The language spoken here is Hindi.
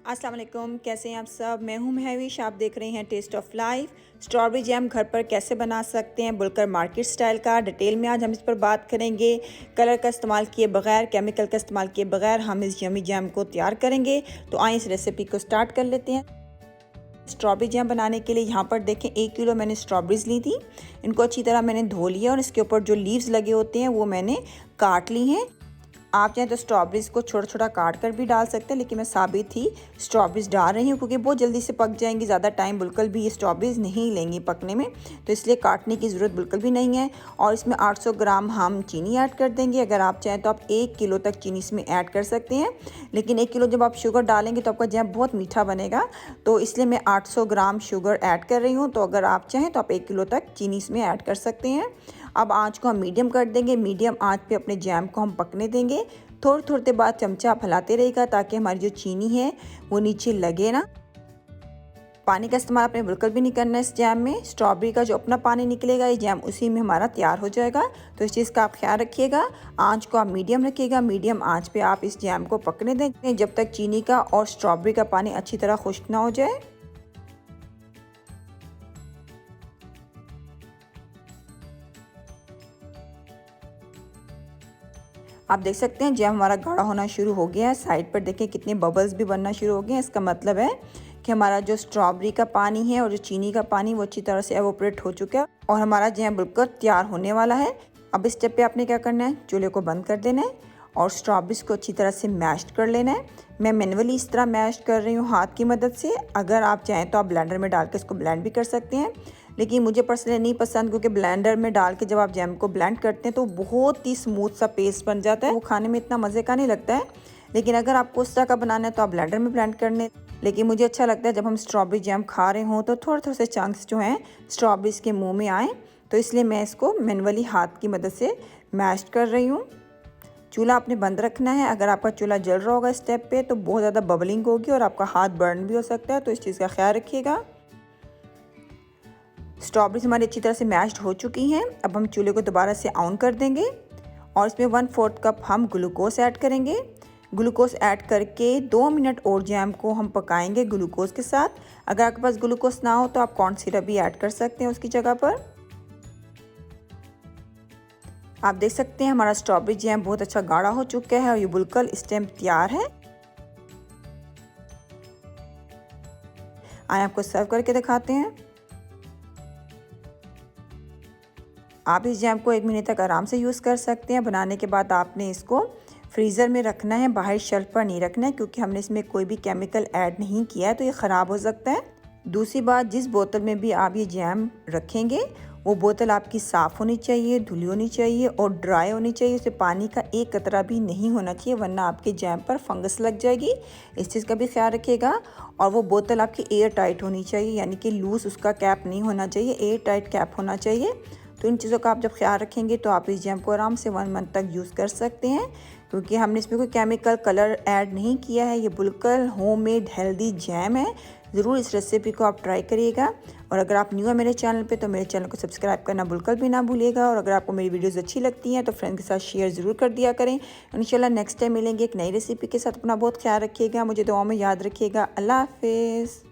अस्सलाम वालेकुम, कैसे हैं आप सब। मैं हूं महविश, आप देख रहे हैं taste of life. Strawberry jam घर पर कैसे बना सकते हैं बोलकर मार्केट स्टाइल का डिटेल में आज हम इस पर बात करेंगे। कलर का इस्तेमाल किए बगैर, केमिकल का इस्तेमाल किए बगैर हम इस यमी जैम को तैयार करेंगे। तो आइए इस रेसिपी को स्टार्ट कर लेते हैं। स्ट्रॉबेरी जैम बनाने के लिए यहाँ पर देखें 1 किलो मैंने स्ट्रॉबेरीज ली थी। इनको अच्छी तरह मैंने धो लिया और इसके ऊपर जो लीव्स लगे होते हैं वो मैंने काट ली हैं। आप चाहें तो स्ट्रॉबेरीज़ को छोटा छोटा काट कर भी डाल सकते हैं, लेकिन मैं साबित ही स्ट्रॉबेरीज़ डाल रही हूँ क्योंकि बहुत जल्दी से पक जाएंगी। ज़्यादा टाइम बिल्कुल भी ये स्ट्रॉबेरीज़ नहीं लेंगी पकने में, तो इसलिए काटने की ज़रूरत बिल्कुल भी नहीं है। और इसमें 800 ग्राम हम चीनी ऐड कर देंगे। अगर आप चाहें तो आप 1 किलो तक चीनी इसमें ऐड कर सकते हैं, लेकिन 1 किलो जब आप शुगर डालेंगे तो आपका जैम बहुत मीठा बनेगा, तो इसलिए मैं 800 ग्राम शुगर ऐड कर रही हूँ। तो अगर आप चाहें तो आप 1 किलो तक चीनी इसमें ऐड कर सकते हैं। अब आँच को हम मीडियम कर देंगे। मीडियम आँच पे अपने जैम को हम पकने देंगे। थोड़ी थोड़ी देर बाद चमचा आप हिलाते रहेगा ताकि हमारी जो चीनी है वो नीचे लगे ना। पानी का इस्तेमाल आपने बिल्कुल भी नहीं करना है इस जैम में। स्ट्रॉबेरी का जो अपना पानी निकलेगा ये जैम उसी में हमारा तैयार हो जाएगा, तो इस चीज़ का आप ख्याल रखिएगा। आँच को आप मीडियम रखिएगा। मीडियम आँच पे आप इस जैम को पकने देंगे जब तक चीनी का और स्ट्रॉबेरी का पानी अच्छी तरह खुश्क ना हो जाए। आप देख सकते हैं जैम हमारा गाढ़ा होना शुरू हो गया है। साइड पर देखें कितने बबल्स भी बनना शुरू हो गए हैं। इसका मतलब है कि हमारा जो स्ट्रॉबेरी का पानी है और जो चीनी का पानी वो अच्छी तरह से एवोपरेट हो चुका है और हमारा जैम बिल्कुल तैयार होने वाला है। अब इस स्टेप पे आपने क्या करना है, चूल्हे को बंद कर देना है और स्ट्रॉबेरीज को अच्छी तरह से मैश कर लेना है। मैं मैनुअली इस तरह मैश कर रही हूँ हाथ की मदद से। अगर आप चाहें तो आप ब्लेंडर में डाल के इसको ब्लेंड भी कर सकते हैं, लेकिन मुझे पर्सनली नहीं पसंद क्योंकि ब्लेंडर में डाल के जब आप जैम को ब्लेंड करते हैं तो बहुत ही स्मूथ सा पेस्ट बन जाता है, वो खाने में इतना मज़े का नहीं लगता है। लेकिन अगर आपको उस तरह का बनाना है तो आप ब्लेंडर में ब्लेंड करने, लेकिन मुझे अच्छा लगता है जब हम स्ट्रॉबेरी जैम खा रहे हों तो थोड़े थोड़े से चंक्स जो हैं स्ट्रॉबेरीज के मुँह में आएँ, तो इसलिए मैं इसको मैनुअली हाथ की मदद से मैश कर रही हूँ। चूल्हा आपने बंद रखना है। अगर आपका चूल्हा जल रहा होगा स्टेप पे तो बहुत ज़्यादा बबलिंग होगी और आपका हाथ बर्न भी हो सकता है, तो इस चीज़ का ख्याल रखिएगा। स्ट्रॉबेरीज हमारी अच्छी तरह से मैश्ड हो चुकी हैं। अब हम चूल्हे को दोबारा से ऑन कर देंगे और इसमें 1/4 कप हम ग्लूकोज ऐड करेंगे। ग्लूकोज ऐड करके 2 मिनट और जैम को हम पकाएंगे ग्लूकोज के साथ। अगर आपके पास ग्लूकोज ना हो तो आप कॉर्न सिरप भी ऐड कर सकते हैं उसकी जगह पर। आप देख सकते हैं हमारा स्ट्रॉबेरी जैम बहुत अच्छा गाढ़ा हो चुका है और ये बिल्कुल इस टाइम तैयार है। आइए आपको सर्व करके दिखाते हैं। आप इस जैम को 1 महीने तक आराम से यूज़ कर सकते हैं। बनाने के बाद आपने इसको फ्रीज़र में रखना है, बाहर शेल्फ पर नहीं रखना है क्योंकि हमने इसमें कोई भी केमिकल ऐड नहीं किया है, तो ये ख़राब हो सकता है। दूसरी बात, जिस बोतल में भी आप ये जैम रखेंगे वो बोतल आपकी साफ़ होनी चाहिए, धुली होनी चाहिए और ड्राई होनी चाहिए। उससे पानी का एक कतरा भी नहीं होना चाहिए वरना आपके जैम पर फंगस लग जाएगी। इस चीज़ का भी ख्याल रखिएगा। और वो बोतल आपकी एयर टाइट होनी चाहिए, यानी कि लूज़ उसका कैप नहीं होना चाहिए, एयर टाइट कैप होना चाहिए। तो इन चीज़ों का आप जब ख्याल रखेंगे तो आप इस जैम को आराम से 1 मंथ तक यूज़ कर सकते हैं क्योंकि हमने इसमें कोई केमिकल कलर ऐड नहीं किया है। ये बिल्कुल होममेड हेल्दी जैम है। ज़रूर इस रेसिपी को आप ट्राई करिएगा। और अगर आप न्यू है मेरे चैनल पे तो मेरे चैनल को सब्सक्राइब करना बिल्कुल भी ना भूलिएगा। और अगर आपको मेरी वीडियोस अच्छी लगती हैं तो फ्रेंड्स के साथ शेयर ज़रूर कर दिया करें। इंशाल्लाह नेक्स्ट टाइम मिलेंगे एक नई रेसिपी के साथ। अपना बहुत ख्याल रखिएगा, मुझे दुआओं में याद रखिएगा। अल्लाह हाफिज़।